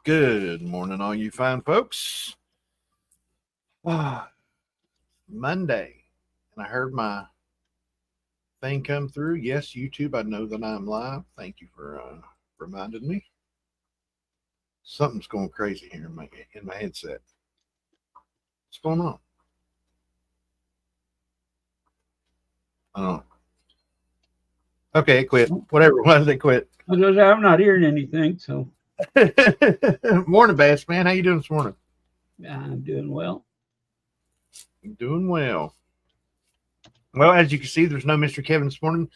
Good morning, all you fine folks. Monday, and I heard my thing come through. Yes, YouTube, I know that I'm live. Thank you for reminding me. Something's going crazy here in my headset. What's going on? I don't know. Okay, it quit. Whatever it was, it quit. I'm not hearing anything, so. Morning, Bass Man. How you doing this morning? I'm doing well. Doing well. Well, as you can see, there's no Mr. Kevin this morning.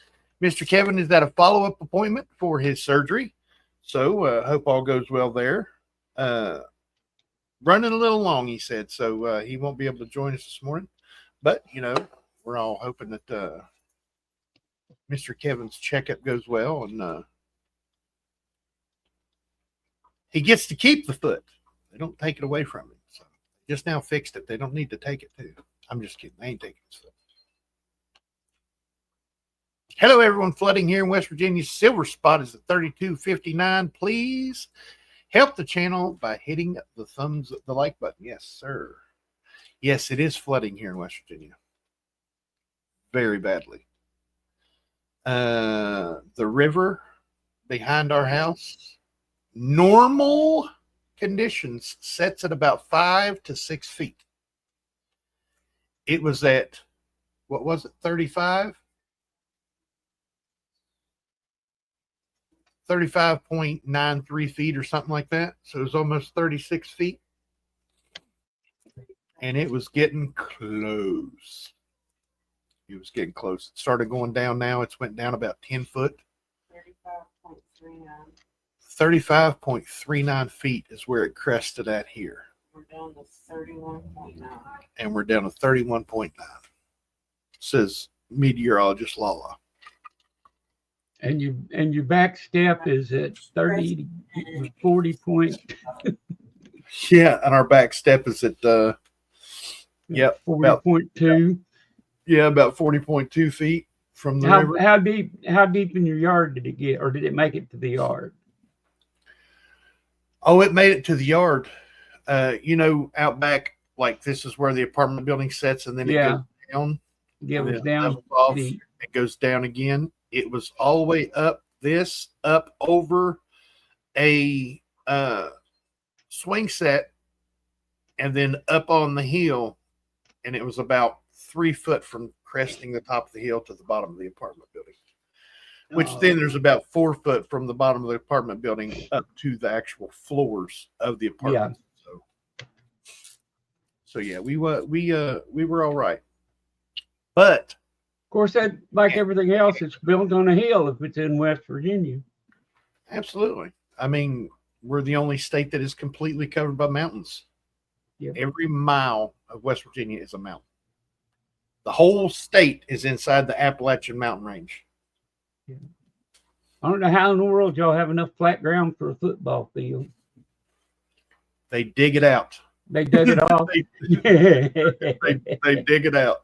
Mr. Kevin is at a follow-up appointment for his surgery. So hope all goes well there. Running a little long, he said, so he won't be able to join us this morning. But, we're all hoping that Mr. Kevin's checkup goes well and he gets to keep the foot. They don't take it away from him. So just now fixed it. They don't need to take it too. I'm just kidding. They ain't taking his foot. Hello, everyone. Flooding here in West Virginia. Silver spot is at 32.59. Please help the channel by hitting the like button. Yes, sir. Yes, it is flooding here in West Virginia. Very badly. The river behind our house, normal conditions, sets at about 5 to 6 feet. It was at, what was it, 35? 35.93 feet or something like that. So it was almost 36 feet. And it was getting close. It was getting close. It started going down now. It's went down about 10 foot. 35.39. 35.39 feet is where it crested at here. We're down to 31.9. And we're down to 31.9. Says meteorologist Lala. And your back step is at 40 point. Yeah, and our back step is at 40.2. Yeah, about 40.2 feet from the river. How deep in your yard did it get, or did it make it to the yard? Oh, it made it to the yard. Out back, like this is where the apartment building sits, and then it goes down. Yeah, it was down. It goes down again. It was all the way up over a swing set, and then up on the hill, and it was about 3 foot from cresting the top of the hill to the bottom of the apartment building. Which then there's about 4 foot from the bottom of the apartment building up to the actual floors of the apartment. Yeah. So yeah, we were all right. But of course, that, like everything else, it's built on a hill if it's in West Virginia. Absolutely. I mean, we're the only state that is completely covered by mountains. Yep. Every mile of West Virginia is a mountain. The whole state is inside the Appalachian Mountain Range. Yeah. I don't know how in the world y'all have enough flat ground for a football field. They dig it out. They dug it off. they dig it out.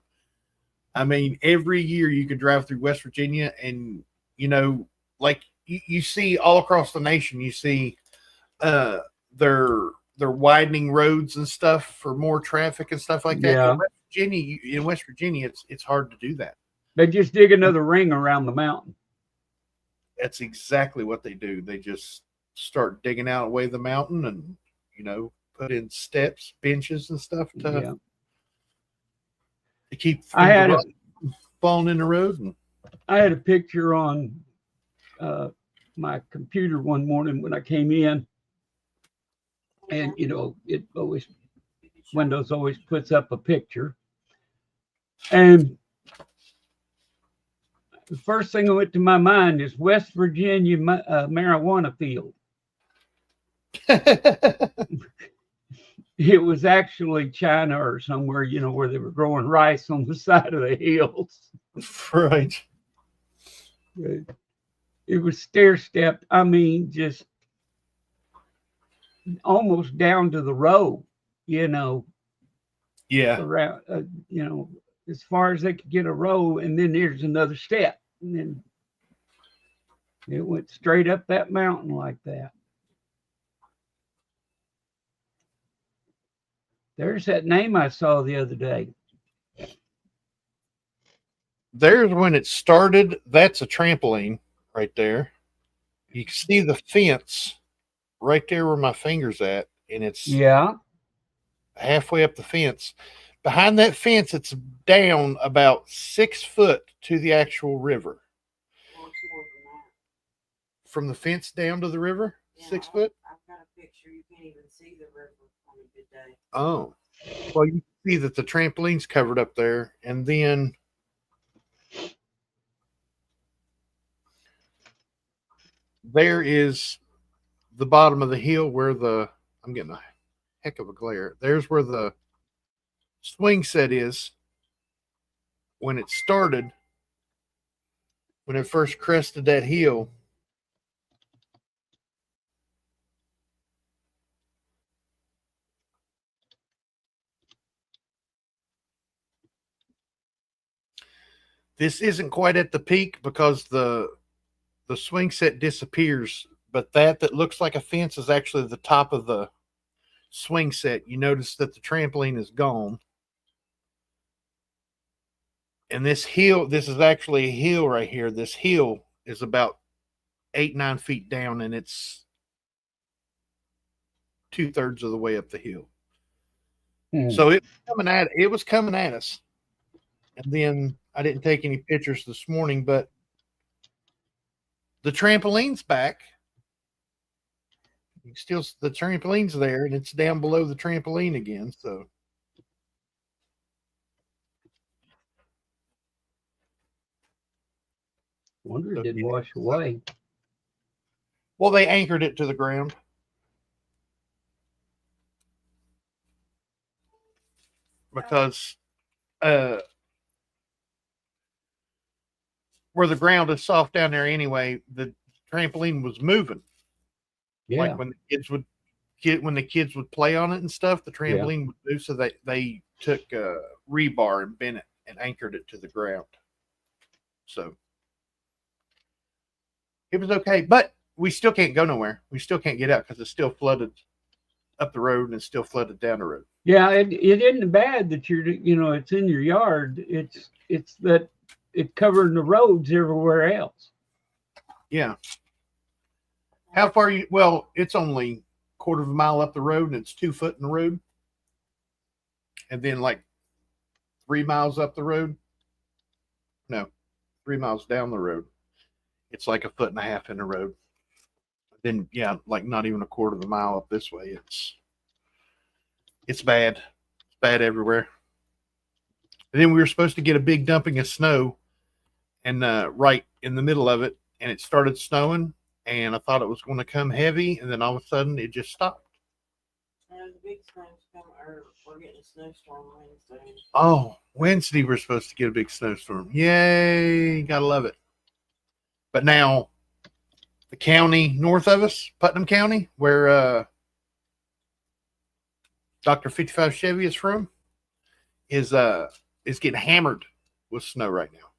I mean, every year you could drive through West Virginia and, like you see all across the nation, you see they're widening roads and stuff for more traffic and stuff like that. Yeah. In West Virginia, it's hard to do that. They just dig another ring around the mountain. That's exactly what they do. They just start digging out away the mountain and, put in steps, benches and stuff to keep falling in the road. And I had a picture on my computer one morning when I came in, and Windows always puts up a picture, and the first thing that went to my mind is West Virginia marijuana field. It was actually China or somewhere, where they were growing rice on the side of the hills. Right. It was stair-stepped. I mean, just almost down to the road, Yeah. Around, as far as they could get a row, and then there's another step. And then it went straight up that mountain like that. There's that name I saw the other day. There's when it started. That's a trampoline right there. You can see the fence right there where my finger's at, and it's Yeah. halfway up the fence. Behind that fence, it's down about 6 foot to the actual river. Or more than that. From the fence down to the river, Yeah, 6 foot. I've got a picture. You can't even see the river on a good day. Oh, well, you can see that the trampoline's covered up there, and then there is the bottom of the hill where I'm getting a heck of a glare. There's where the swing set is when it started, when it first crested that hill. This isn't quite at the peak because the swing set disappears, but that looks like a fence is actually the top of the swing set. You notice that the trampoline is gone. And this hill, this is actually a hill right here. This hill is about 8-9 feet down, and it's 2/3 of the way up the hill. So it was coming at us. And then I didn't take any pictures this morning, but the trampoline's back. Still, the trampoline's there, and it's down below the trampoline again. So Wonder it didn't wash away. well, they anchored it to the ground. Because where the ground is soft down there anyway, the trampoline was moving. Yeah. Like when the kids would play on it and stuff, the trampoline would move. So they took rebar and bent it and anchored it to the ground. So it was okay, but we still can't go nowhere. We still can't get out because it's still flooded up the road and it's still flooded down the road. Yeah, it isn't bad that it's in your yard. It's that it's covering the roads everywhere else. Yeah. How far you? Well, it's only 1/4 of a mile up the road, and it's 2 foot in the road. And then like 3 miles up the road. No, 3 miles down the road. It's like 1.5 feet in the road. Then like not even 1/4 of a mile up this way. It's bad. It's bad everywhere. And then we were supposed to get a big dumping of snow, and right in the middle of it, and it started snowing. And I thought it was going to come heavy, and then all of a sudden it just stopped. There's a big snowstorm, or we're getting a snowstorm Wednesday. Oh, Wednesday we're supposed to get a big snowstorm. Yay, gotta love it. But now the county north of us, Putnam County, where Dr. 55 Chevy is from, is getting hammered with snow right now.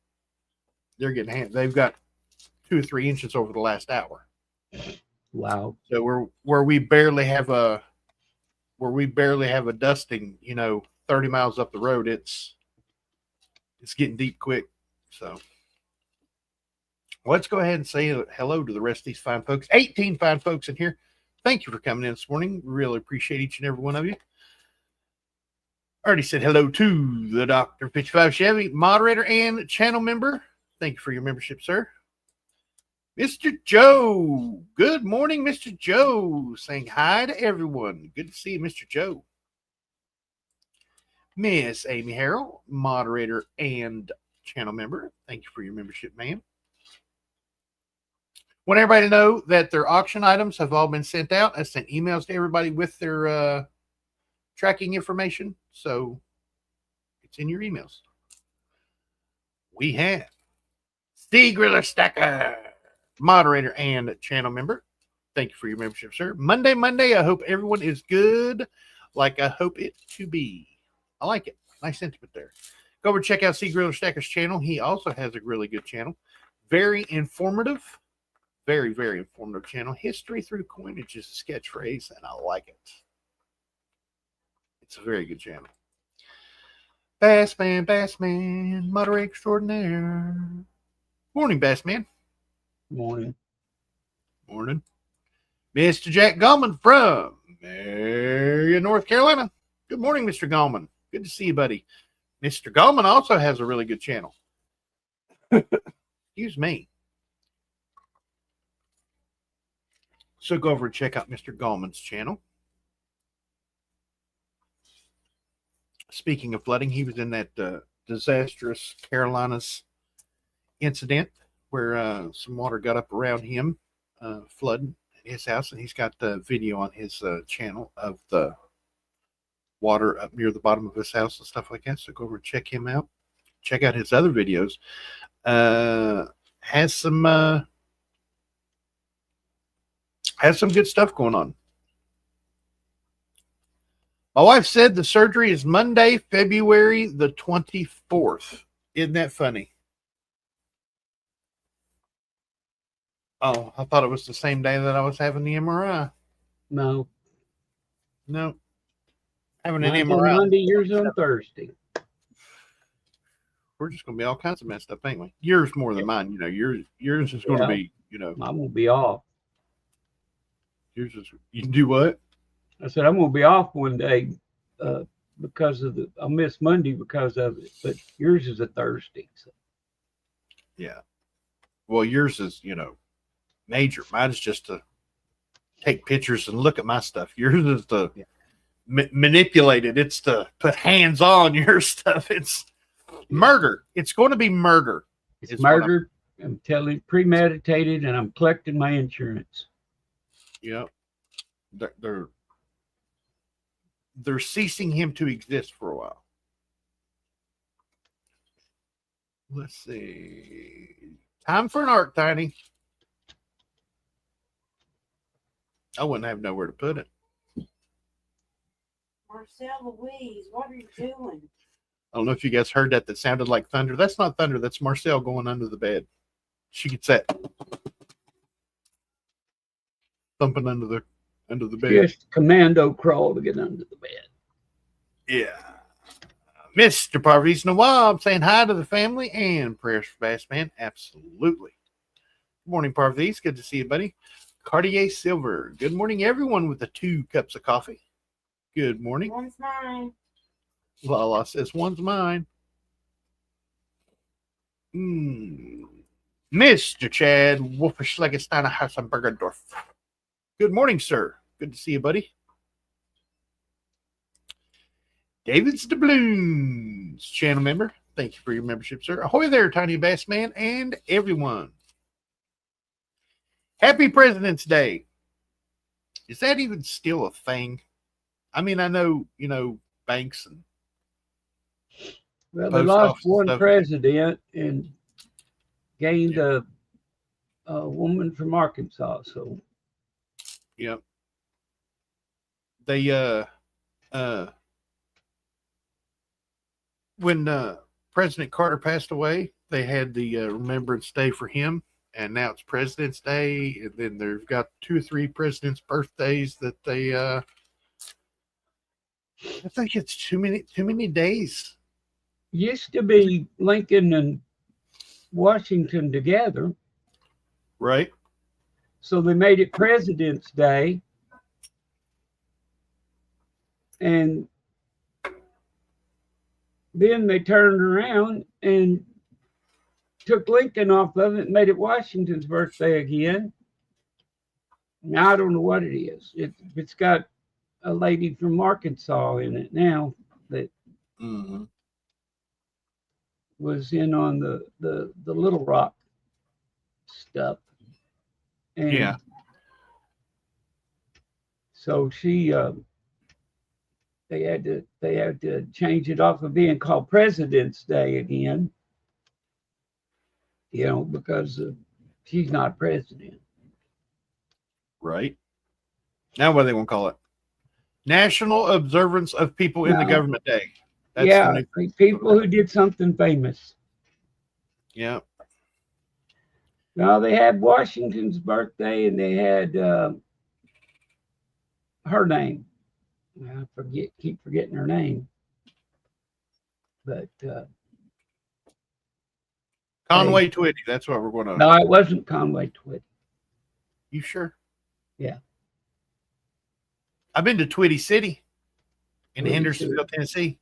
They're getting hammered. They've got 2 or 3 inches over the last hour. Wow. So where we barely have a dusting, 30 miles up the road, it's getting deep quick. So let's go ahead and say hello to the rest of these fine folks. 18 fine folks in here. Thank you for coming in this morning. Really appreciate each and every one of you. Already said hello to the Dr. 55 Chevy moderator and channel member. Thank you for your membership, sir. Mr. Joe. Good morning, Mr. Joe. Saying hi to everyone. Good to see you, Mr. Joe. Miss Amy Harrell, moderator and channel member. Thank you for your membership, ma'am. Want everybody to know that their auction items have all been sent out. I sent emails to everybody with their tracking information. So it's in your emails. We have Cgriller Stacker, moderator and channel member. Thank you for your membership, sir. Monday. I hope everyone is good, like I hope it to be. I like it. Nice sentiment there. Go over and check out Cgriller Stacker's channel. He also has a really good channel. Very informative. Very, very informative channel. History through coinage is a sketch phrase, and I like it. It's a very good channel. Bassman, moderator extraordinaire. Morning, Bassman. Morning. Morning. Mr. Jack Gallman from Marion, North Carolina. Good morning, Mr. Gallman. Good to see you, buddy. Mr. Gallman also has a really good channel. Excuse me. So go over and check out Mr. Gallman's channel. Speaking of flooding, he was in that disastrous Carolinas incident where some water got up around him, flooding his house, and he's got the video on his channel of the water up near the bottom of his house and stuff like that. So go over and check him out. Check out his other videos. Has some good stuff going on. My wife said the surgery is Monday, February the 24th. Isn't that funny? Oh, I thought it was the same day that I was having the MRI. No. Having an Mine's MRI. on Monday, yours on Thursday. We're just going to be all kinds of messed up, ain't we? Yours more than mine. You know, yours is going to be, you know. I'm going to be off. Yours is, you can do what? I said, I'm going to be off one day because of I'll miss Monday because of it. But yours is a Thursday. So. Yeah. Well, yours is, you know, major. Mine's just to take pictures and look at my stuff. Yours is to manipulate it. It's to put hands on your stuff. It's murder. It's going to be murder. It's murder. I'm telling you, premeditated, and I'm collecting my insurance. Yeah. They're ceasing him to exist for a while. Let's see. Time for an art, Tiny. I wouldn't have nowhere to put it. Marcel Louise, what are you doing? I don't know if you guys heard that. That sounded like thunder. That's not thunder. That's Marcel going under the bed. She gets that thumping under the bed. Just commando crawl to get under the bed. Yeah. Mr. Parvis Nawab saying hi to the family and prayers for Bassman. Absolutely. Good morning, Parvis. Good to see you, buddy. Cartier Silver. Good morning, everyone, with the 2 cups of coffee. Good morning. One's mine. Lala says one's mine. Mr. Chad Wolfischlegensteiner Hassenbergerdorf. Good morning, sir. Good to see you, buddy. David's Doubloons channel member. Thank you for your membership, sir. Ahoy there, Tiny Bass Man, and everyone. Happy President's Day. Is that even still a thing? I mean, I know, you know, banks and well, they lost one president and gained a woman from Arkansas. So, yeah, they when President Carter passed away, they had the Remembrance Day for him, and now it's President's Day, and then they've got 2 or 3 presidents' birthdays that they. I think it's too many days. Used to be Lincoln and Washington together. Right. So they made it President's Day. And then they turned around and took Lincoln off of it and made it Washington's birthday again. Now, I don't know what it is. It's got a lady from Arkansas in it now that was in on the Little Rock stuff. And yeah. So she they had to change it off of being called President's Day again. You know, because she's not president. Right. Now what do they want to call it? National Observance of People in the Government Day. That's people who did something famous. Yeah. Now they had Washington's birthday and they had her name. keep forgetting her name. But Conway Twitty. That's what we're going to. no, it wasn't Conway Twitty. You sure? Yeah. I've been to Twitty City in Twitty Hendersonville, City. Tennessee.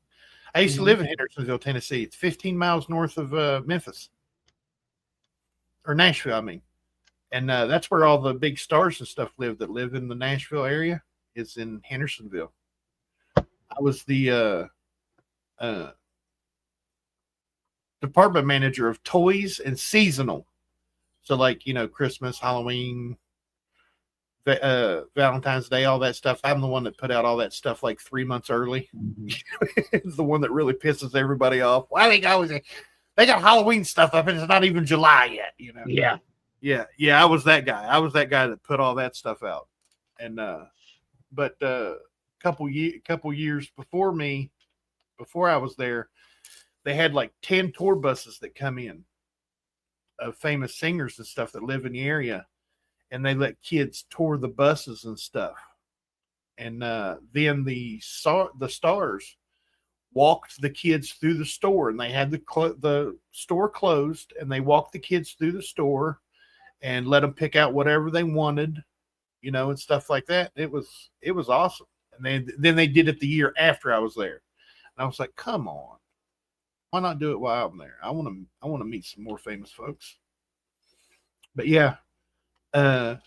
I used to live in Hendersonville, Tennessee. It's 15 miles north of Memphis. Or Nashville, I mean. And that's where all the big stars and stuff live that live in the Nashville area. It's in Hendersonville. I was the department manager of toys and seasonal. So, like, you know, Christmas, Halloween, Valentine's Day, all that stuff. I'm the one that put out all that stuff like 3 months early. It's the one that really pisses everybody off. Why they got Halloween stuff up and it's not even July yet, you know? Yeah. I was that guy. I was that guy that put all that stuff out. And but couple years before me, before I was there, they had like 10 tour buses that come in of famous singers and stuff that live in the area, and they let kids tour the buses and stuff. And then the stars walked the kids through the store, and they had the store closed, and they walked the kids through the store and let them pick out whatever they wanted, you know, and stuff like that. It was awesome. And then they did it the year after I was there, and I was like, come on, why not do it while I'm there? I want to meet some more famous folks. But yeah, the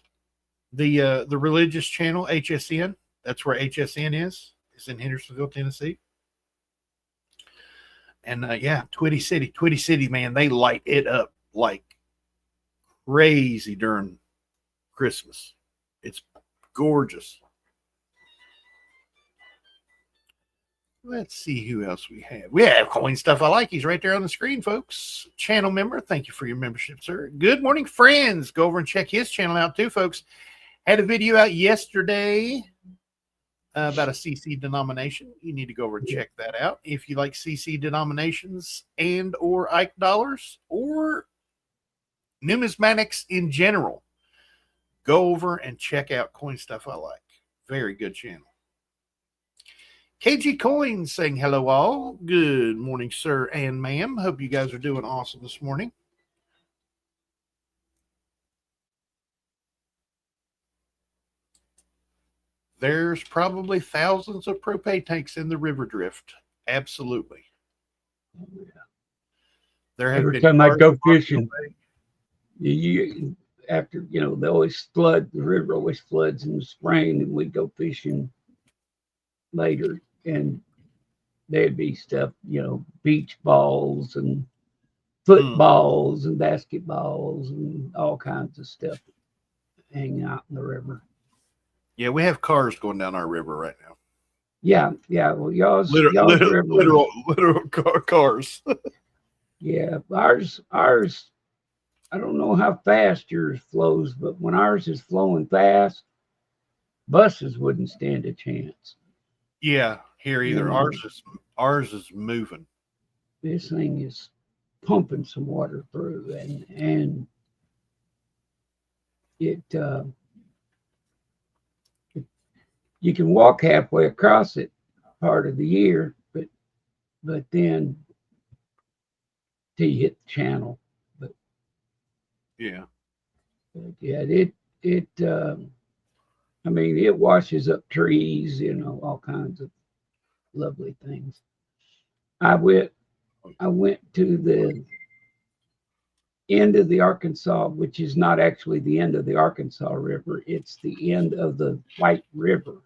religious channel HSN, that's where HSN is. It's in Hendersonville, Tennessee. And yeah, Twitty City, man, they light it up like crazy during Christmas. It's gorgeous. Let's see who else we have. We have Coin Stuff I Like. He's right there on the screen, folks. Channel member. Thank you for your membership, sir. Good morning, friends. Go over and check his channel out too, folks. Had a video out yesterday about a CC denomination. You need to go over and check that out. If you like CC denominations and or Ike dollars or numismatics in general, go over and check out Coin Stuff I Like. Very good channel. KG Coins saying hello all. Good morning, sir and ma'am. Hope you guys are doing awesome this morning. There's probably thousands of propane tanks in the river drift. Absolutely. Oh, yeah. There have Every been time I go fishing, after, you know, they always flood, the river always floods in the spring, and we go fishing later, and there'd be stuff, you know, beach balls and footballs and basketballs and all kinds of stuff hanging out in the river. Yeah, we have cars going down our river right now. Yeah. Well, y'all's river, literal cars. Yeah, ours. I don't know how fast yours flows, but when ours is flowing fast, buses wouldn't stand a chance. Yeah, here either. Yeah. Ours is moving. This thing is pumping some water through, and it you can walk halfway across it part of the year, but then till you hit the channel. But yeah, it I mean, it washes up trees, you know, all kinds of lovely things. I went to the end of the Arkansas, which is not actually the end of the Arkansas River. It's the end of the White River.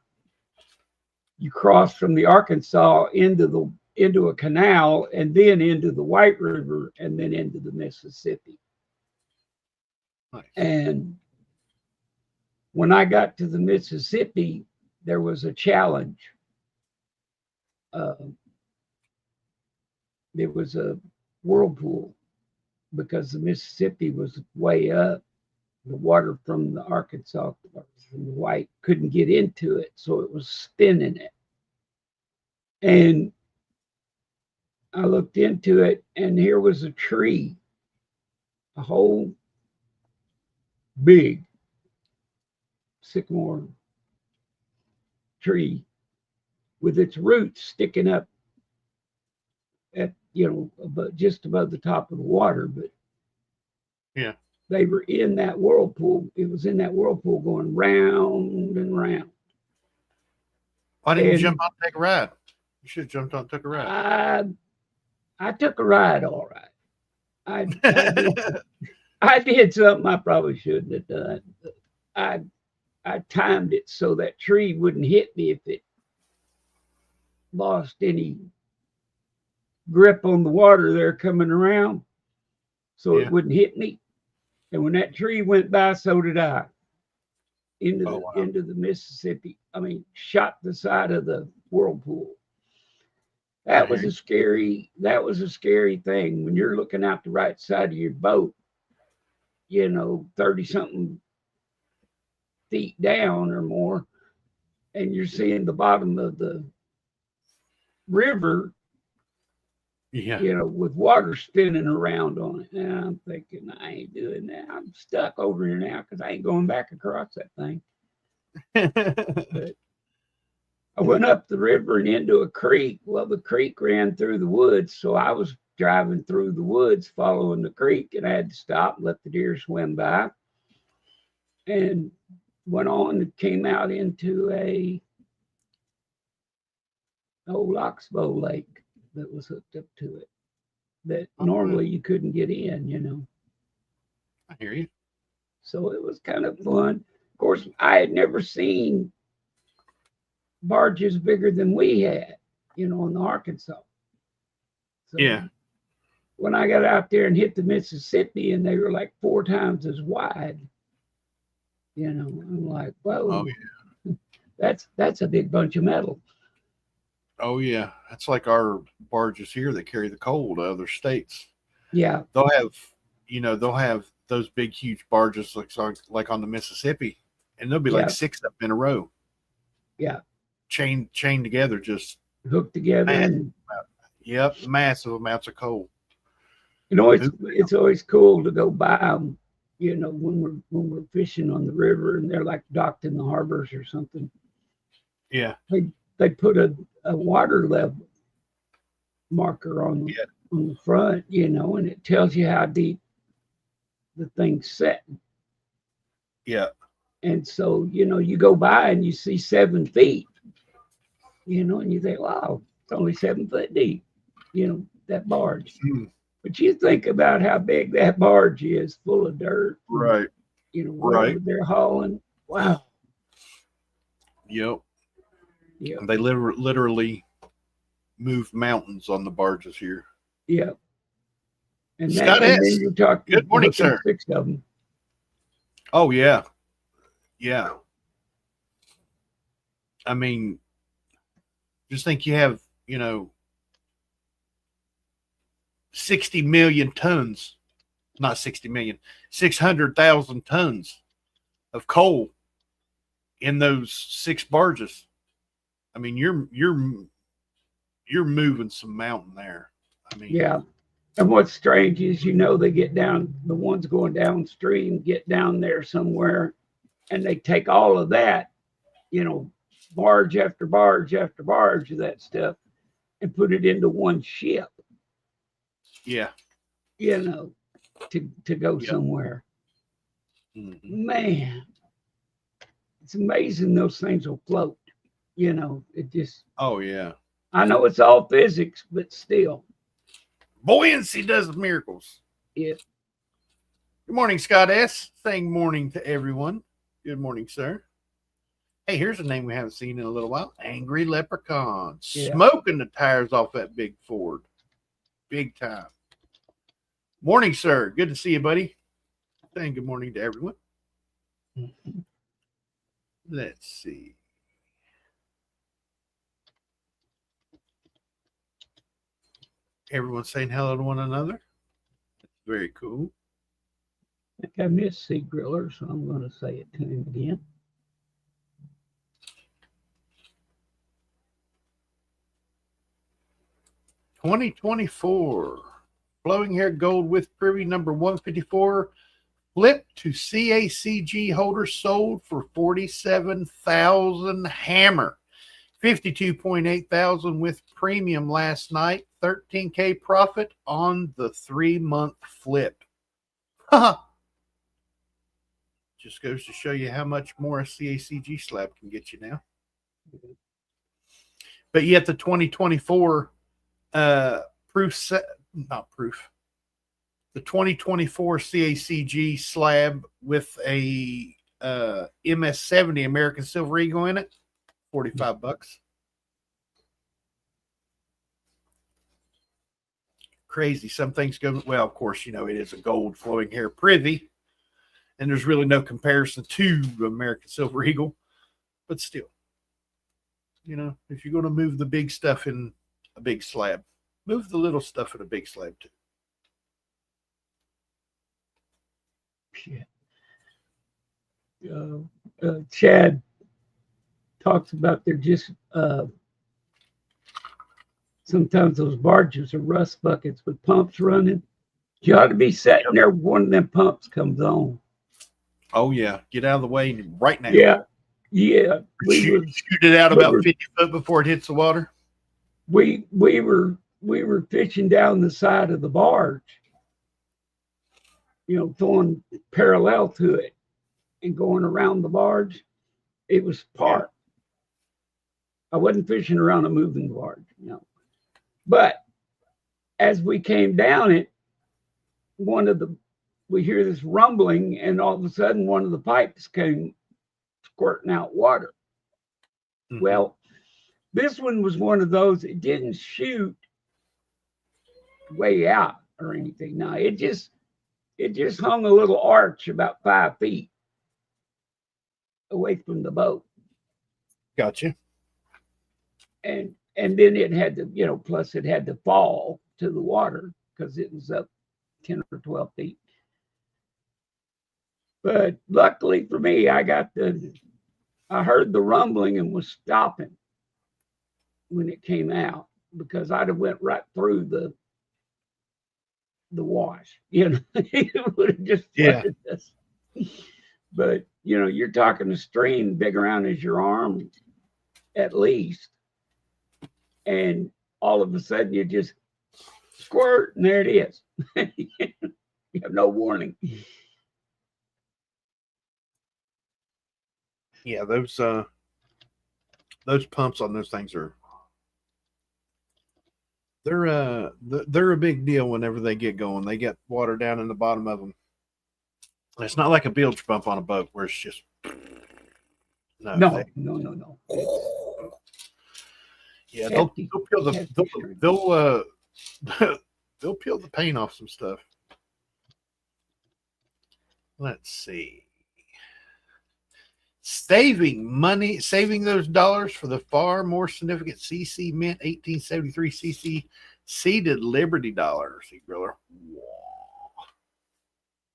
You cross from the Arkansas into a canal, and then into the White River, and then into the Mississippi. Nice. And when I got to the Mississippi, there was a challenge. There was a whirlpool because the Mississippi was way up. The water from the Arkansas, from the White, couldn't get into it, so it was spinning it. And I looked into it, and here was a tree, a whole big sycamore tree with its roots sticking up at, just above the top of the water. But Yeah. they were in that whirlpool. It was in that whirlpool going round and round. Why didn't you And jump on and take a ride? You should have jumped on and took a ride. I took a ride, all right. I did something I probably shouldn't have done. I timed it so that tree wouldn't hit me if it lost any grip on the water there coming around, so Yeah. it wouldn't hit me. And when that tree went by, so did I. Into the Mississippi. I mean, shot the side of the whirlpool. That was a scary thing when you're looking out the right side of your boat, 30 something feet down or more, and you're seeing the bottom of the river, with water spinning around on it. And I'm thinking, I ain't doing that. I'm stuck over here now because I ain't going back across that thing. But I went up the river and into a creek. Well, the creek ran through the woods, so I was driving through the woods following the creek, and I had to stop and let the deer swim by, and went on and came out into a old oxbow lake that was hooked up to it that normally you couldn't get in, I hear you. So it was kind of fun. Of course, I had never seen barges bigger than we had, in the Arkansas. So Yeah. when I got out there and hit the Mississippi and they were like 4 times as wide, I'm like, whoa, Oh, yeah. that's a big bunch of metal. Oh, yeah. That's like our barges here that carry the coal to other states. Yeah. They'll have those big, huge barges like on the Mississippi, and there'll be like 6 of them in a row. Yeah. Chained together, just hooked together. Massive amounts of coal. It's always cool to go by them, when we're fishing on the river and they're like docked in the harbors or something. Yeah. They put a water level marker on the front, and it tells you how deep the thing's set. Yeah. And so, you go by and you see 7 feet, and you think, wow, it's only 7 foot deep, that barge. But you think about how big that barge is, full of dirt. Right. Whatever they're hauling. Wow. Yep. Yeah. They literally move mountains on the barges here. Yeah. And Scott then you're talking. Good morning, sir. 6 of them. Oh, yeah. Yeah. I mean, just think you have, 60 million tons, not 60 million, 600,000 tons of coal in those 6 barges. I mean, you're moving some mountain there. I mean, yeah. And what's strange is, they get down, the ones going downstream get down there somewhere, and they take all of that, barge after barge after barge of that stuff, and put it into one ship. Yeah. To go somewhere. Mm-hmm. Man, it's amazing those things will float. It just. Oh, yeah. I know it's all physics, but still. Buoyancy does miracles. Yeah. Good morning, Scott S. Saying morning to everyone. Good morning, sir. Hey, here's a name we haven't seen in a little while. Angry Leprechaun. Yeah. Smoking the tires off that big Ford. Big time. Morning, sir. Good to see you, buddy. Saying good morning to everyone. Mm-hmm. Let's see. Everyone's saying hello to one another. That's very cool. I think I missed Cgriller, so I'm going to say it to him again. $20.24. Flowing Hair Gold with Privy number 154. Flipped to CACG holder, sold for $47,000 hammer. $52.8 thousand with premium last night. $13K profit on the 3-month flip. Just goes to show you how much more a CACG slab can get you now. But yet the 2024 the 2024 CACG slab with a MS70 American Silver Eagle in it, $45. Crazy. Some things go well. Of course, you know it is a gold flowing hair privy, and there's really no comparison to American Silver Eagle. But still, you know, if you're going to move the big stuff in a big slab, move the little stuff in a big slab too. Chad talks about they're just sometimes those barges are rust buckets with pumps running. You ought to be sitting there when one of them pumps comes on. Oh yeah, get out of the way right now. Yeah. Shoot it out about 50 foot before it hits the water. We were fishing down the side of the barge, you know, going parallel to it and going around the barge. It was parked. I wasn't fishing around a moving barge, no. But as we came down it, we hear this rumbling, and all of a sudden one of the pipes came squirting out water. Mm-hmm. Well, this one was one of those, it didn't shoot way out or anything. No, it just hung a little arch about 5 feet away from the boat. Gotcha. And then it had to, you know, plus it had to fall to the water because it was up 10 or 12 feet. But luckily for me, I heard the rumbling and was stopping when it came out, because I'd have went right through the wash. You know, it would have just flooded us. But you know, you're talking a stream big around as your arm at least, and all of a sudden you just squirt and there it is. You have no warning. Yeah, those pumps on those things they're a big deal whenever they get going. They get water down in the bottom of them. It's not like a bilge pump on a boat where it's just no. Yeah, they'll peel they'll peel the paint off some stuff. Let's see. Saving those dollars for the far more significant CC Mint 1873 CC seeded Liberty Dollar. Cgriller.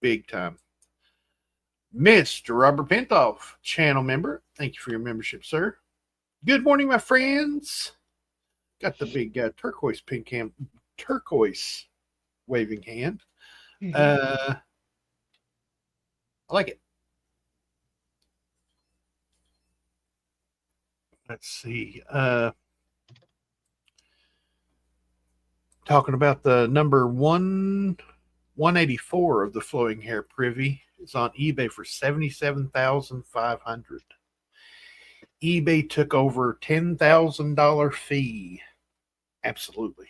Big time. Mr. Robert Pintoff, channel member. Thank you for your membership, sir. Good morning, my friends. Got the big turquoise waving hand. I like it. Let's see. Talking about the number 184 of the flowing hair privy. It's on eBay for $77,500. eBay took over $10,000 fee. Absolutely.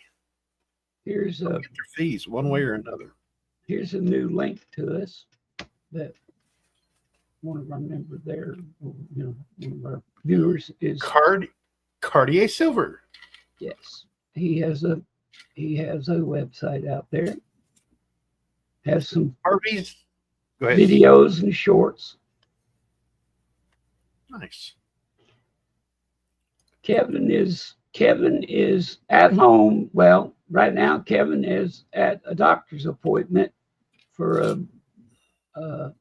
Here's get your fees one way or another. Here's a new link to us that one of our members there, you know, one of our viewers is Cartier Silver. Yes, he has a website out there. Has some Harvey's. Go ahead. Videos and shorts. Nice. Kevin is at home. Well, right now Kevin is at a doctor's appointment for a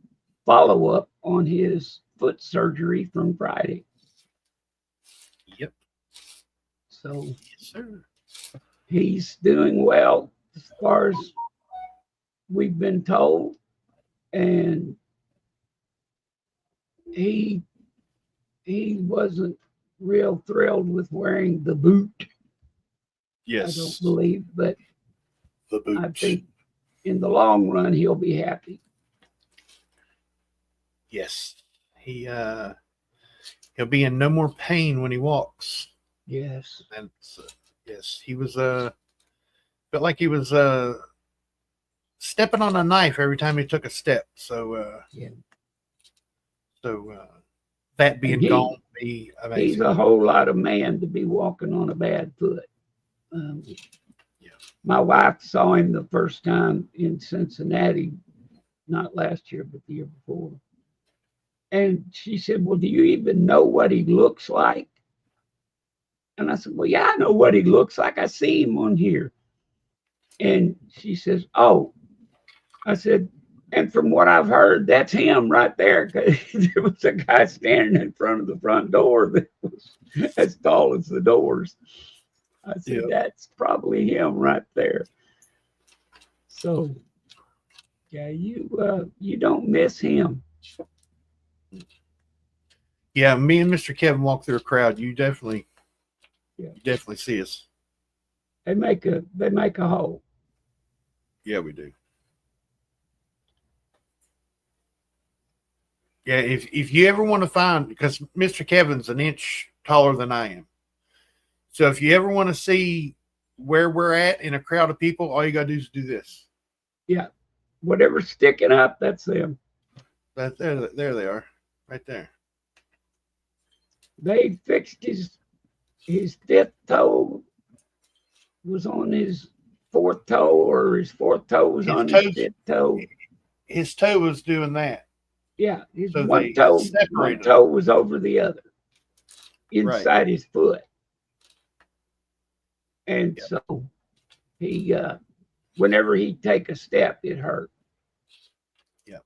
follow-up on his foot surgery from Friday. Yep. So yes, sir. He's doing well as far as we've been told, and he wasn't real thrilled with wearing the boot. Yes. I don't believe, but The boot. I think in the long run he'll be happy. Yes. He'll be in no more pain when he walks. Yes. And yes, he was felt like he was stepping on a knife every time he took a step. So that being gone, be amazing. He's a whole lot of man to be walking on a bad foot. My wife saw him the first time in Cincinnati, not last year, but the year before. And she said, well, do you even know what he looks like? And I said, well, yeah, I know what he looks like. I see him on here. And she says, oh, I said, and from what I've heard, that's him right there. There was a guy standing in front of the front door that was as tall as the doors. I said, that's probably him right there. So, yeah, you don't miss him. Yeah, me and Mr. Kevin walk through a crowd. You definitely see us. They make a hole. Yeah, we do. Yeah, if you ever want to find, because Mr. Kevin's an inch taller than I am. So if you ever want to see where we're at in a crowd of people, all you got to do is do this. Yeah. Whatever's sticking up, that's them. There they are, right there. They fixed his fifth toe was on his fourth toe, or his fourth toe was on his fifth toe. His toe was doing that. Yeah, his So one toe was over the other, inside his foot. And so he, whenever he'd take a step, it hurt. Yeah.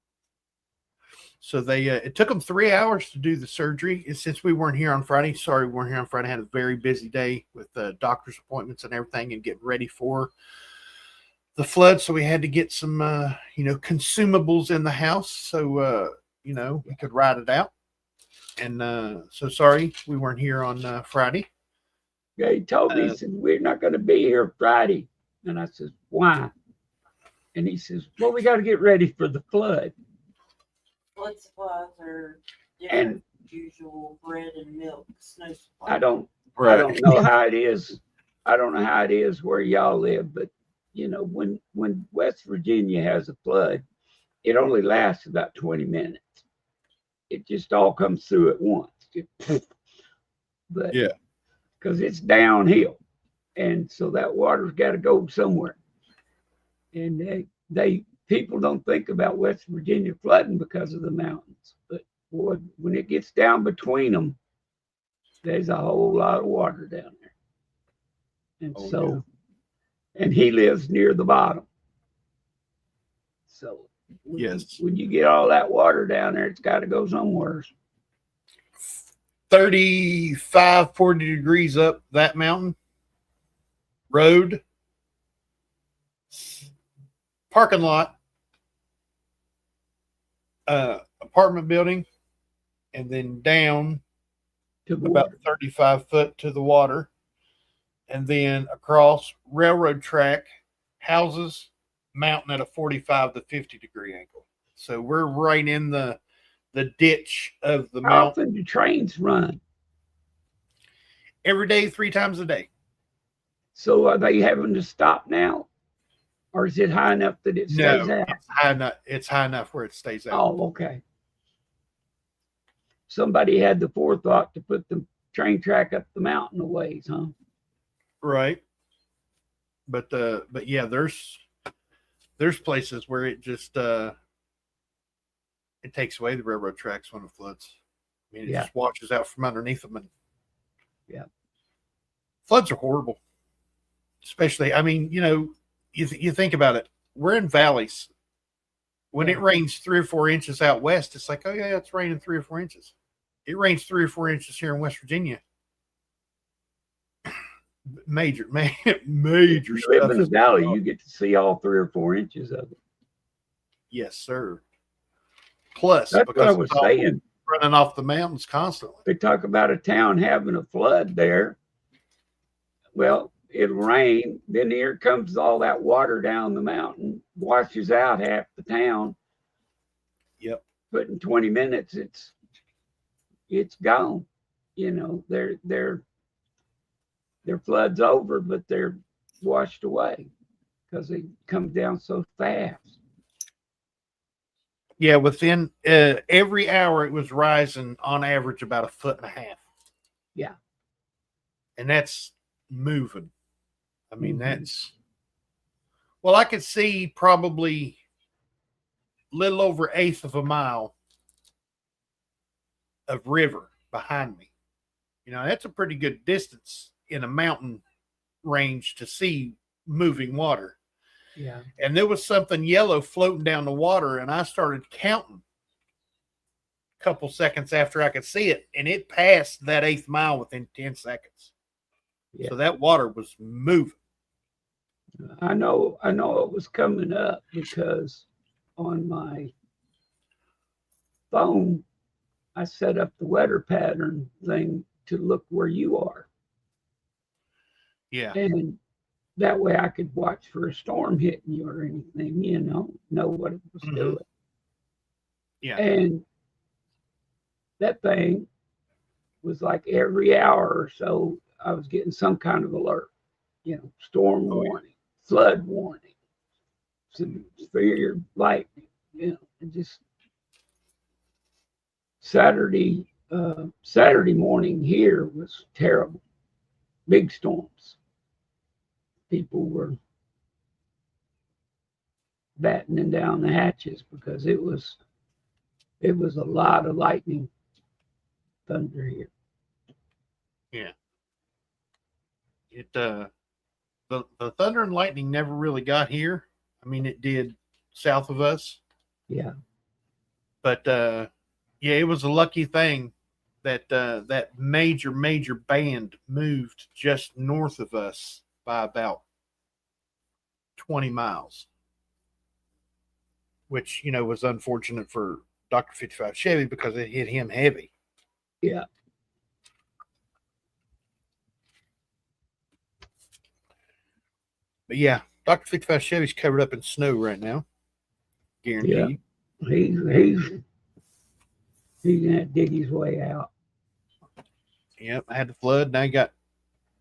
So it took them 3 hours to do the surgery. And since we weren't here on Friday, sorry, we weren't here on Friday. I had a very busy day with doctor's appointments and everything and getting ready for the flood. So we had to get some, consumables in the house. So, we could ride it out. And so sorry, we weren't here on Friday. Yeah, he told me, he said, we're not going to be here Friday. And I said, why? And he says, well, we got to get ready for the flood. Flood supplies are different usual bread and milk, snow supplies. I don't know how it is. I don't know how it is where y'all live, but when West Virginia has a flood, it only lasts about 20 minutes. It just all comes through at once. But because it's downhill, and so that water's got to go somewhere. And people don't think about West Virginia flooding because of the mountains, but boy, when it gets down between them, there's a whole lot of water down there. And and he lives near the bottom. So when you get all that water down there, it's got to go somewhere. 35, 40 degrees up that mountain road, parking lot, apartment building, and then down to about 35 foot to the water, and then across railroad track, houses, mountain at a 45 to 50 degree angle. So we're right in the ditch of the mountain. How often do trains run? Every day, 3 times a day. So are they having to stop now? Or is it high enough that it stays out? It's high enough where it stays out. Oh, okay. Somebody had the forethought to put the train track up the mountain a ways, huh? Right. But yeah, there's places where it just it takes away the railroad tracks when it floods. I mean, it just washes out from underneath them. And floods are horrible. Especially, I mean, you think about it. We're in valleys. When it rains 3 or 4 inches out west, it's like, oh yeah, it's raining 3 or 4 inches. It rains 3 or 4 inches here in West Virginia. Major you stuff. live in the valley, you get to see all 3 or 4 inches of it. Yes, sir. Plus, that's what I was saying. running off the mountains constantly. They talk about a town having a flood there. Well, it'll rain, then here comes all that water down the mountain, washes out half the town. Yep. But in 20 minutes, it's gone. You know, their flood's over, but they're washed away because they come down so fast. Yeah, within every hour it was rising on average about 1.5 feet. Yeah. And that's moving. I mean, Mhm. well, I could see probably a little over 1/8 of a mile of river behind me. You know, that's a pretty good distance in a mountain range to see moving water. Yeah. And there was something yellow floating down the water, and I started counting a couple seconds after I could see it, and it passed that 1/8 mile within 10 seconds. Yeah. So that water was moving. I know it was coming up because on my phone, I set up the weather pattern thing to look where you are. Yeah. And that way I could watch for a storm hitting you or anything, you know what it was doing. Yeah. And that thing was like every hour or so, I was getting some kind of alert, storm warning, flood warning, severe lightning, and just Saturday morning here was terrible. Big storms. People were battening down the hatches because it was a lot of lightning, thunder here. Yeah. It the thunder and lightning never really got here. I mean, it did south of us. Yeah. But yeah, it was a lucky thing that that major band moved just north of us by about 20 miles, which was unfortunate for Dr. 55 Chevy because it hit him heavy. Yeah. But yeah, Dr. 55 Chevy's covered up in snow right now. Guaranteed. Yeah. He's gonna dig his way out. Yep, I had the flood. Now you got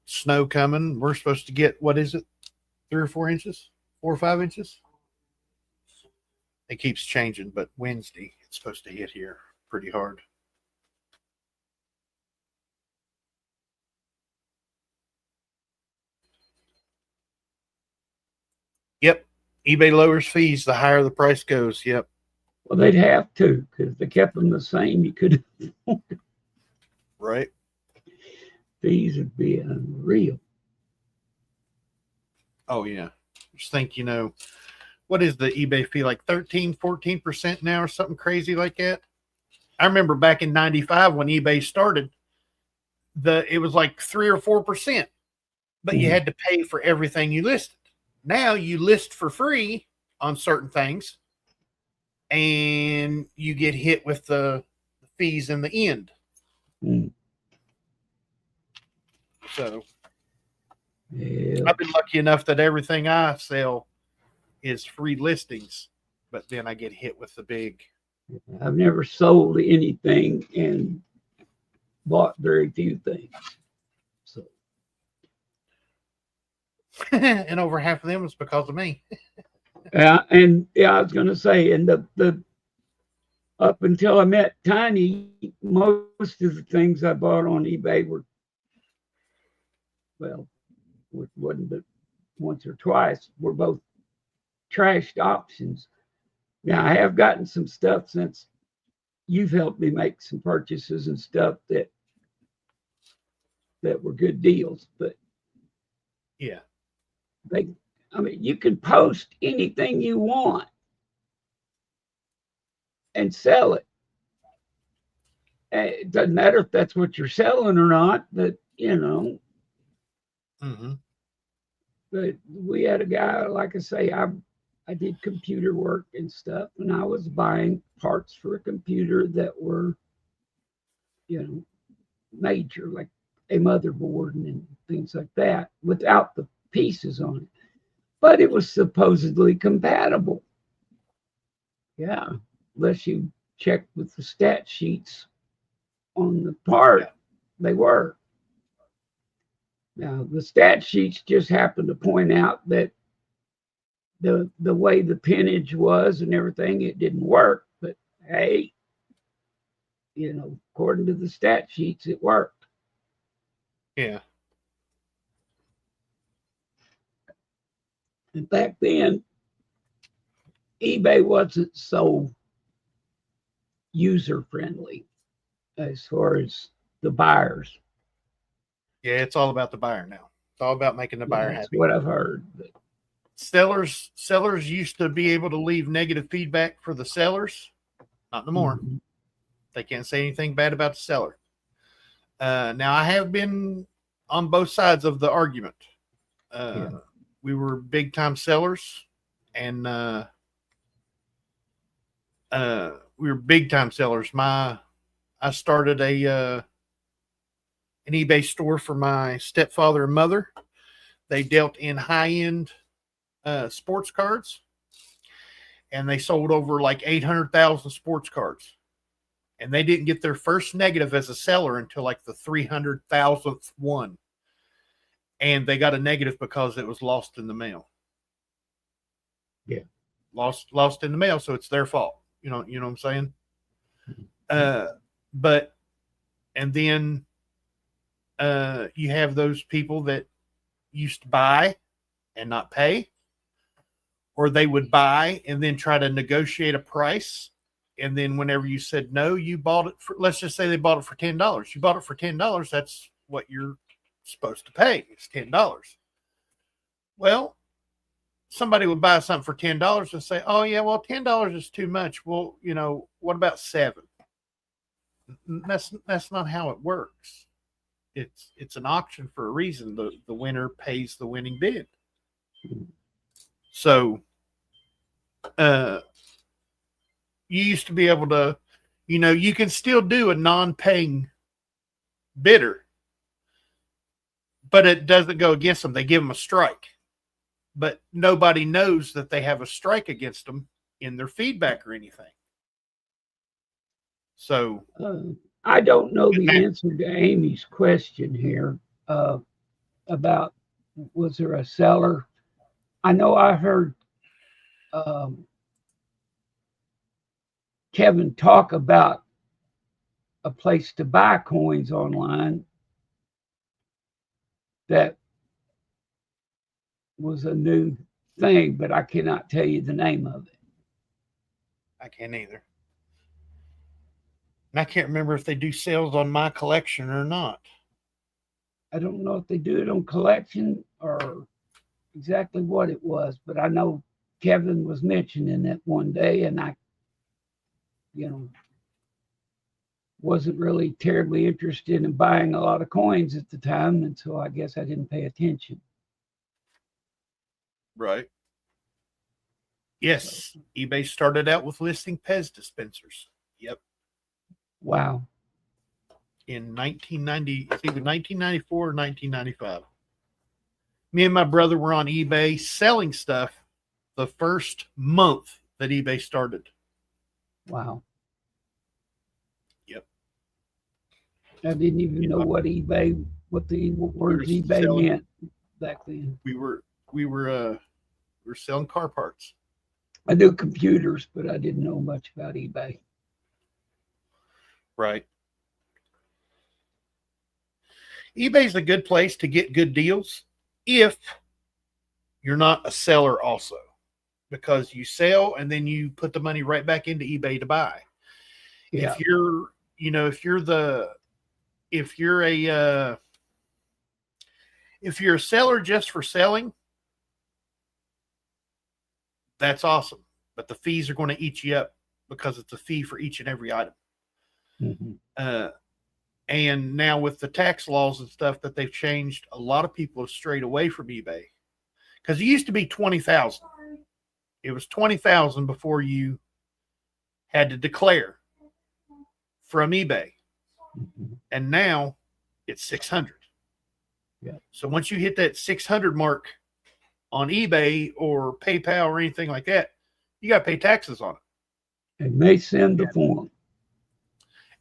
snow coming. We're supposed to get, what is it? 3 or 4 inches? 4 or 5 inches? It keeps changing, but Wednesday it's supposed to hit here pretty hard. Yep. eBay lowers fees the higher the price goes. Yep. Well, they'd have to, because if they kept them the same, you could. Right. Fees would be unreal. Oh, yeah. Just think, what is the eBay fee? Like 13-14% now or something crazy like that? I remember back in 95 when eBay started, it was like 3 or 4%, but you had to pay for everything you listed. Now you list for free on certain things, and you get hit with the fees in the end. So Yeah. I've been lucky enough that everything I sell is free listings, but then I get hit with the big. I've never sold anything and bought very few things. So. And over half of them was because of me. I was going to say, and the up until I met Tiny, most of the things I bought on eBay were, well, which wasn't but once or twice, were both trashed options. Now I have gotten some stuff since you've helped me make some purchases and stuff that were good deals, but yeah, you can post anything you want and sell it. And it doesn't matter if that's what you're selling or not, but But we had a guy, like I say, I did computer work and stuff, and I was buying parts for a computer that were major, like a motherboard and things like that, without the pieces on it. But it was supposedly compatible. Yeah, unless you check with the stat sheets on the part, they were. Now, the stat sheets just happened to point out that the way the pinnage was and everything, it didn't work. But hey, according to the stat sheets, it worked. Yeah. And back then, eBay wasn't so user friendly as far as the buyers. Yeah, it's all about the buyer now. It's all about making the buyer That's happy. what I've heard. But Sellers used to be able to leave negative feedback for the sellers. Not no more. Mhm. They can't say anything bad about the seller. Now, I have been on both sides of the argument. We were big time sellers, and we were big time sellers. I started an eBay store for my stepfather and mother. They dealt in high end sports cards, and they sold over like 800,000 sports cards. And they didn't get their first negative as a seller until like the 300,000th one. And they got a negative because it was lost in the mail. Yeah. Lost in the mail, so it's their fault. You know what I'm saying? But and then you have those people that used to buy and not pay, or they would buy and then try to negotiate a price. And then whenever you said no, you bought it for, let's just say they bought it for $10. You bought it for $10. That's what you're supposed to pay. It's $10. Well, somebody would buy something for $10 and say, oh yeah, well, $10 is too much. Well, what about $7? That's not how it works. It's an auction for a reason. The winner pays the winning bid. So, you used to be able to, you can still do a non-paying bidder, but it doesn't go against them. They give them a strike, but nobody knows that they have a strike against them in their feedback or anything. So I don't know the answer to Amy's question here about was there a seller? I know I heard Kevin talk about a place to buy coins online that was a new thing, but I cannot tell you the name of it. I can't either. And I can't remember if they do sales on my collection or not. I don't know if they do it on collection or exactly what it was, but I know Kevin was mentioning it one day, and I, wasn't really terribly interested in buying a lot of coins at the time, and so I guess I didn't pay attention. Right. Yes, eBay started out with listing Pez dispensers. Yep. Wow. In 1990, it's either 1994 or 1995. Me and my brother were on eBay selling stuff the first month that eBay started. Wow. Yep. I didn't even know what the words eBay meant back then. We were selling car parts. I knew computers, but I didn't know much about eBay. Right. eBay's a good place to get good deals if you're not a seller also, because you sell and then you put the money right back into eBay to buy. Yeah. If you're a seller just for selling, that's awesome. But the fees are going to eat you up because it's a fee for each and every item. Mm-hmm. And now with the tax laws and stuff that they've changed, a lot of people have strayed away from eBay, because it used to be 20,000. It was 20,000 before you had to declare from eBay. and now it's 600. Yeah. So once you hit that 600 mark on eBay or PayPal or anything like that, you got to pay taxes on it. And they send the form.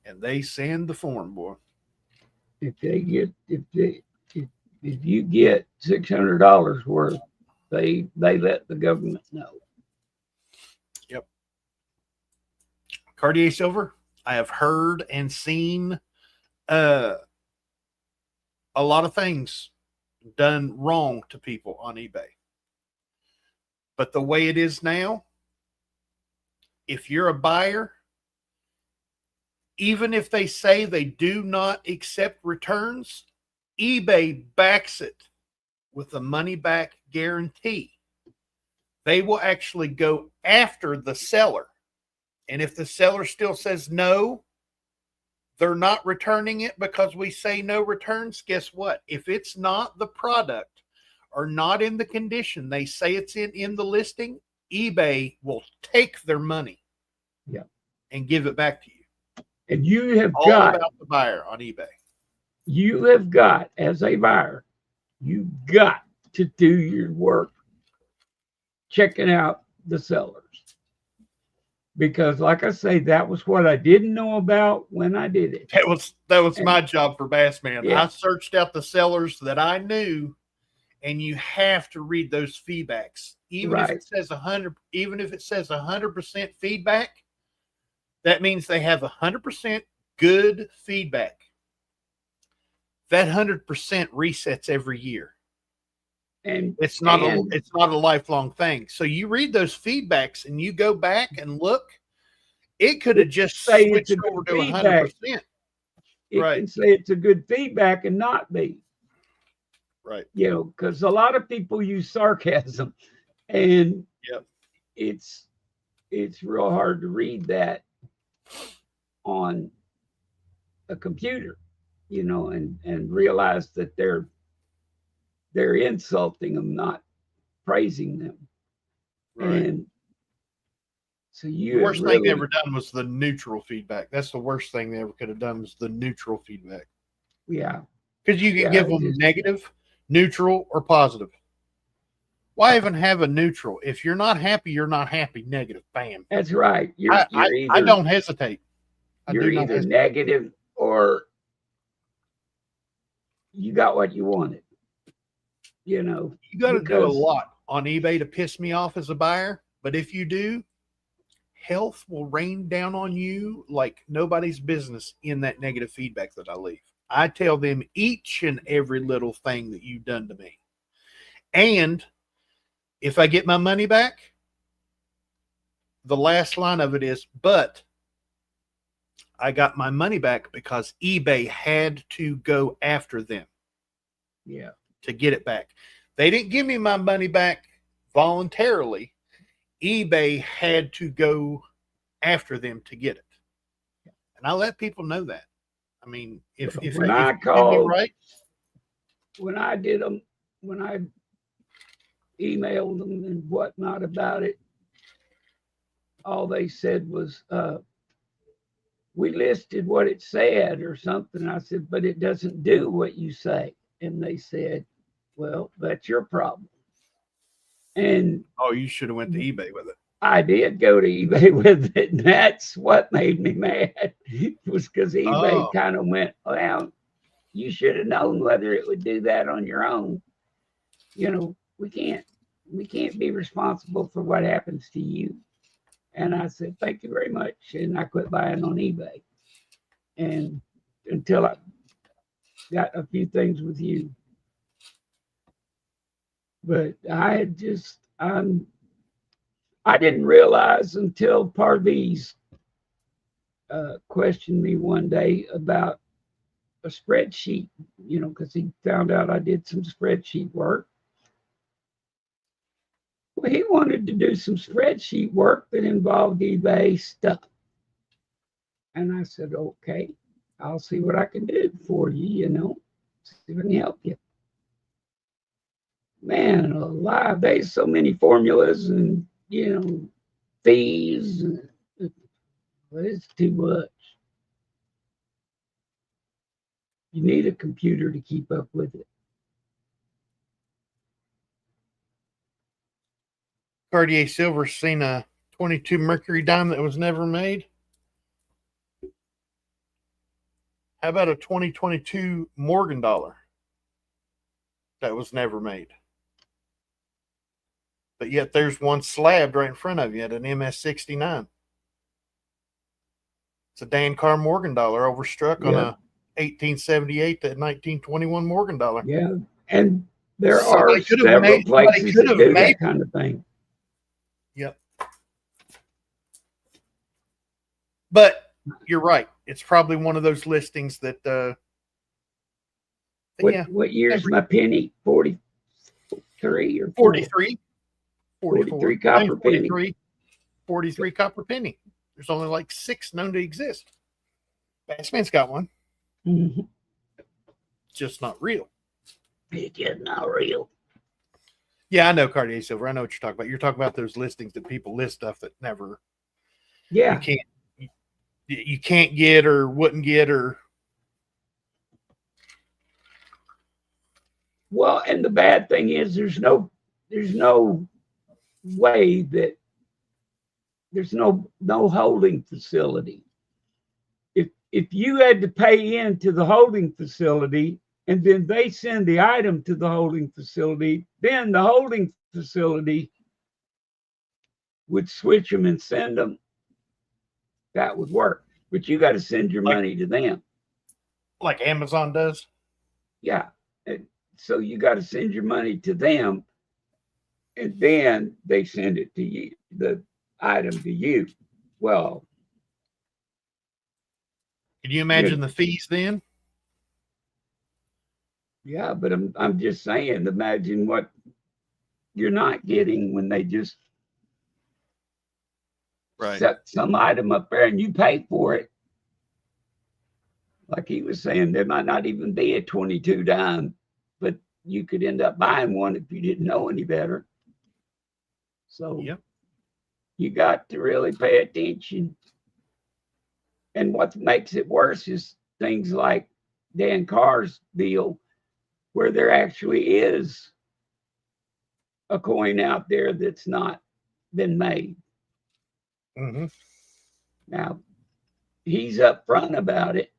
And they send the form, boy. If you get $600 worth, they let the government know. Yep. Cartier silver, I have heard and seen a lot of things done wrong to people on eBay. But the way it is now, if you're a buyer, even if they say they do not accept returns, eBay backs it with a money back guarantee. They will actually go after the seller. And if the seller still says no, they're not returning it because we say no returns, guess what? If it's not the product or not in the condition they say it's in the listing, eBay will take their money and give it back to you. And you have All got about the buyer on eBay. You have got, as a buyer, you got to do your work checking out the sellers. Because like I say, that was what I didn't know about when I did it. That was my job for Bassman. Yeah. I searched out the sellers that I knew, and you have to read those feedbacks. Even if it says 100, even if it says 100% feedback, that means they have 100% good feedback. That 100% resets every year. And it's not a lifelong thing. So you read those feedbacks and you go back and look. It could have just switched over to 100%. It can say it's a good feedback and not be. Right. You know, because a lot of people use sarcasm, and it's real hard to read that on a computer, you know, and realize that they're insulting them, not praising them. Right. And so the worst thing they ever done was the neutral feedback. That's the worst thing they ever could have done was the neutral feedback. Yeah. Because you can give them negative, neutral, or positive. Why even have a neutral? If you're not happy, you're not happy. Negative. Bam. That's right. I don't hesitate. You're either negative or you got what you wanted. You know, you got to do a lot on eBay to piss me off as a buyer. But if you do, health will rain down on you like nobody's business in that negative feedback that I leave. I tell them each and every little thing that you've done to me. And if I get my money back, the last line of it is, but I got my money back because eBay had to go after them. Yeah. To get it back. They didn't give me my money back voluntarily. eBay had to go after them to get it. And I let people know that. I mean, when I did them, when I emailed them and whatnot about it, all they said was, we listed what it said or something. I said, but it doesn't do what you say. And they said, well, that's your problem. And you should have went to eBay with it. I did go to eBay with it, and that's what made me mad. It was because eBay kind of went, well, you should have known whether it would do that on your own. You know, we can't be responsible for what happens to you. And I said, thank you very much. And I quit buying on eBay. And until I got a few things with you. But I didn't realize until Parviz questioned me one day about a spreadsheet, you know, because he found out I did some spreadsheet work. Well, he wanted to do some spreadsheet work that involved eBay stuff. And I said, okay, I'll see what I can do for you, you know, see if I can help you. Man alive, there's so many formulas and, you know, fees. It's too much. You need a computer to keep up with it. Cartier Silver's seen a 22 Mercury dime that was never made. How about a 2022 Morgan dollar that was never made? But yet there's one slabbed right in front of you at an MS-69. It's a Dan Carr Morgan dollar overstruck on a 1878 to 1921 Morgan dollar. Yeah, and there Somebody are could have several made- places somebody could that have do made- that kind of thing. Yep. But you're right. It's probably one of those listings that What year's my penny? 43 or 43. 43 copper penny. 43 copper penny. There's only like 6 known to exist. Bassman's got one. Mhm. Just not real. It's just not real. Yeah, I know Cartier Silver. I know what you're talking about. You're talking about those listings that people list stuff that never Yeah. you can't get or wouldn't get or Well, and the bad thing is there's no way that there's no holding facility. If you had to pay into the holding facility and then they send the item to the holding facility, then the holding facility would switch them and send them. That would work. But you got to send your money to them. like Amazon does. Yeah. And so you got to send your money to them and then they send it to you, the item to you. Well, Can you imagine the fees then? yeah, but I'm just saying, imagine what you're not getting when they just set some item up there and you pay for it. Like he was saying, there might not even be a 22 dime, but you could end up buying one if you didn't know any better. So Yep. you got to really pay attention. And what makes it worse is things like Dan Carr's deal, where there actually is a coin out there that's not been made. Mm-hmm. Now, he's upfront about it,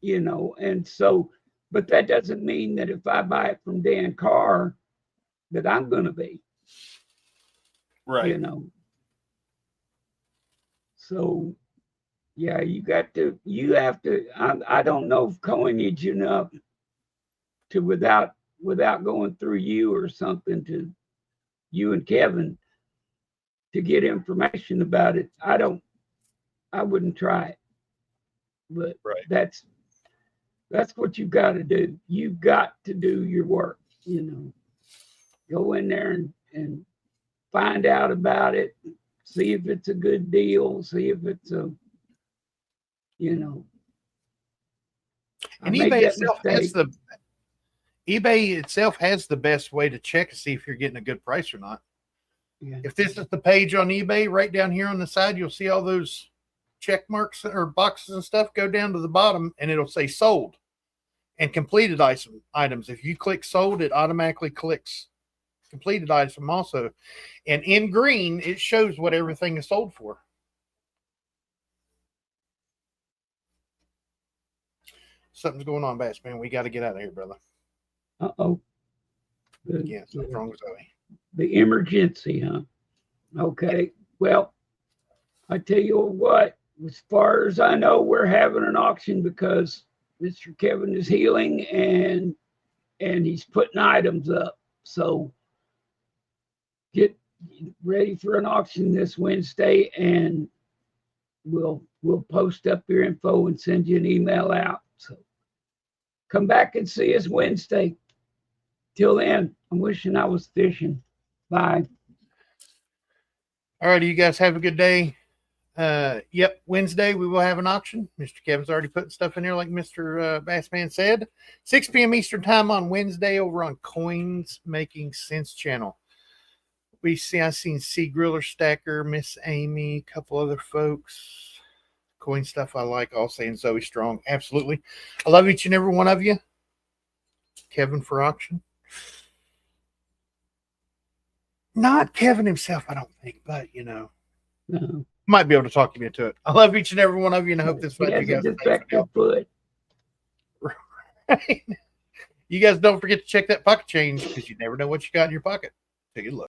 you know, and so, but that doesn't mean that if I buy it from Dan Carr, that I'm going to be, you know. So, yeah, you have to, I don't know coinage enough to without going through you or something to you and Kevin to get information about it. I wouldn't try it, but that's what you've got to do. You've got to do your work, you know, go in there and find out about it, see if it's a good deal, see if it's a, you know. And eBay itself has the best way to check to see if you're getting a good price or not. Yeah. If this is the page on eBay, right down here on the side, you'll see all those check marks or boxes and stuff. Go down to the bottom and it'll say sold and completed items. If you click sold, it automatically clicks completed item also. And in green, it shows what everything is sold for. Something's going on, Bassman. We got to get out of here, brother. Uh-oh. Yeah, something's wrong with Zoey. The emergency, huh? Okay. Well, I tell you what, as far as I know, we're having an auction because Mr. Kevin is healing and he's putting items up. So get ready for an auction this Wednesday and we'll post up your info and send you an email out. So come back and see us Wednesday. Till then, I'm wishing I was fishing. Bye. All righty, you guys have a good day. Yep, Wednesday we will have an auction. Mr. Kevin's already putting stuff in there like Mr. Bassman said. 6 p.m. Eastern time on Wednesday over on Coins Making Sense channel. I seen Cgriller Stacker, Miss Amy, a couple other folks. coin stuff I like. All saying Zoey strong. Absolutely. I love each and every one of you. Kevin for auction. Not Kevin himself, I don't think, but No. might be able to talk him into it. I love each and every one of you, and I hope this He finds you has a guys safe. defective foot. You guys don't forget to check that pocket change because you never know what you got in your pocket. Take a look.